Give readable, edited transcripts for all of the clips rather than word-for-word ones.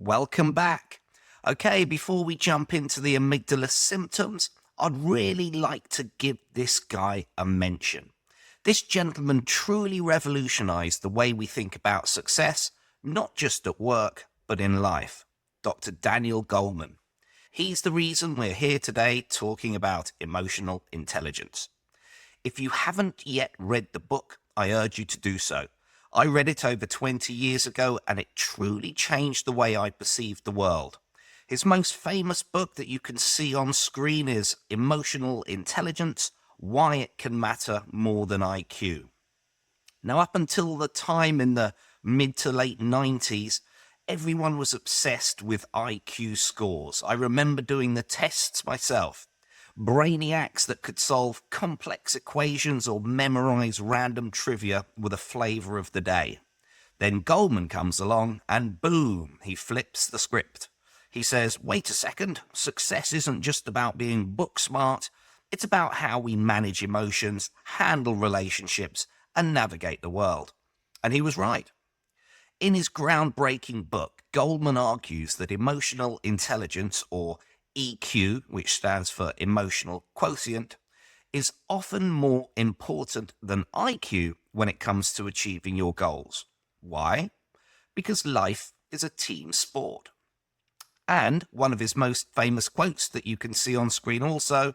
Welcome back. Okay, before we jump into the amygdala symptoms, I'd really like to give this guy a mention. This gentleman truly revolutionized the way we think about success, not just at work, but in life. Dr. Daniel Goleman. He's the reason we're here today talking about emotional intelligence. If you haven't yet read the book, I urge you to do so. I read it over 20 years ago and it truly changed the way I perceived the world. His most famous book that you can see on screen is Emotional Intelligence: Why It Can Matter More Than IQ. Now, up until the time in the mid to late 90s, everyone was obsessed with IQ scores. I remember doing the tests myself. Brainiacs that could solve complex equations or memorize random trivia with a flavor of the day. Then Goleman comes along and boom, he flips the script. He says, wait a second, success isn't just about being book smart. It's about how we manage emotions, handle relationships, and navigate the world. And he was right. In his groundbreaking book, Goleman argues that emotional intelligence, or EQ, which stands for emotional quotient, is often more important than IQ when it comes to achieving your goals. Why? Because life is a team sport. And one of his most famous quotes that you can see on screen also,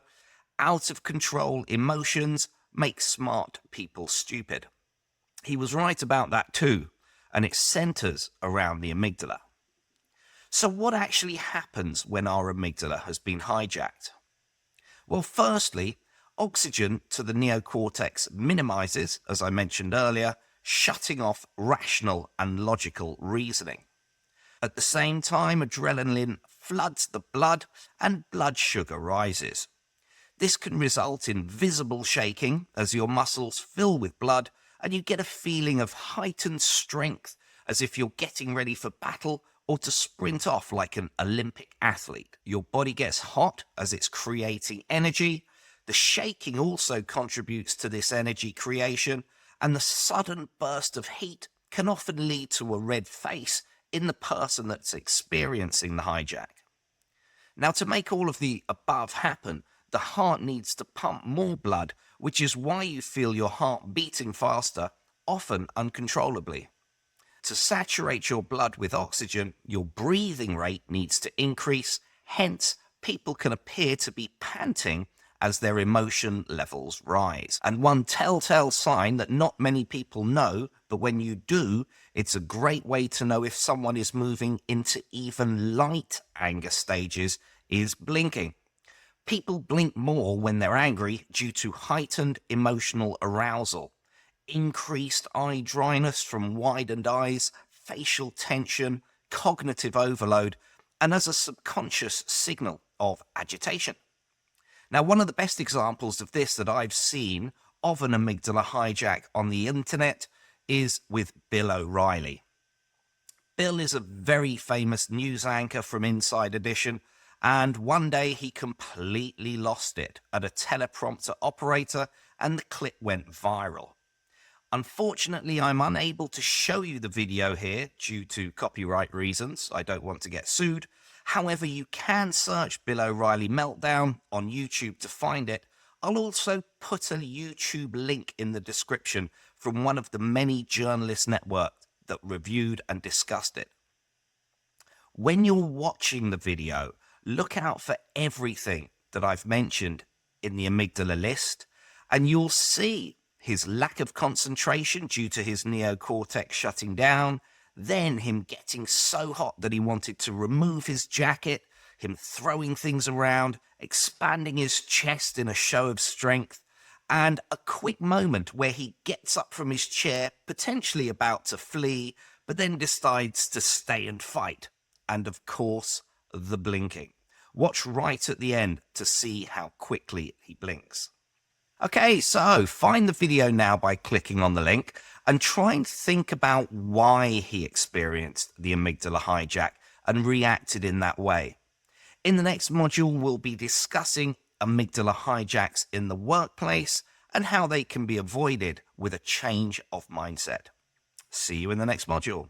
out of control emotions make smart people stupid. He was right about that too, and it centers around the amygdala. So what actually happens when our amygdala has been hijacked? Well, firstly, oxygen to the neocortex minimizes, as I mentioned earlier, shutting off rational and logical reasoning. At the same time, adrenaline floods the blood and blood sugar rises. This can result in visible shaking as your muscles fill with blood and you get a feeling of heightened strength as if you're getting ready for battle or to sprint off like an Olympic athlete. Your body gets hot as it's creating energy. The shaking also contributes to this energy creation, and the sudden burst of heat can often lead to a red face in the person that's experiencing the hijack. Now, to make all of the above happen, the heart needs to pump more blood, which is why you feel your heart beating faster, often uncontrollably. To saturate your blood with oxygen, your breathing rate needs to increase. Hence, people can appear to be panting as their emotion levels rise. And one telltale sign that not many people know, but when you do, it's a great way to know if someone is moving into even light anger stages, is blinking. People blink more when they're angry due to heightened emotional arousal. Increased eye dryness from widened eyes, facial tension, cognitive overload, and as a subconscious signal of agitation. Now, one of the best examples of this that I've seen of an amygdala hijack on the internet is with Bill O'Reilly. Bill is a very famous news anchor from Inside Edition, and one day he completely lost it at a teleprompter operator and the clip went viral. Unfortunately, I'm unable to show you the video here due to copyright reasons. I don't want to get sued. However, you can search Bill O'Reilly Meltdown on YouTube to find it. I'll also put a YouTube link in the description from one of the many journalist networks that reviewed and discussed it. When you're watching the video, look out for everything that I've mentioned in the amygdala list, and you'll see his lack of concentration due to his neocortex shutting down, then him getting so hot that he wanted to remove his jacket, him throwing things around, expanding his chest in a show of strength, and a quick moment where he gets up from his chair, potentially about to flee, but then decides to stay and fight. And of course, the blinking. Watch right at the end to see how quickly he blinks. Okay, so find the video now by clicking on the link and try and think about why he experienced the amygdala hijack and reacted in that way. In the next module, we'll be discussing amygdala hijacks in the workplace and how they can be avoided with a change of mindset. See you in the next module.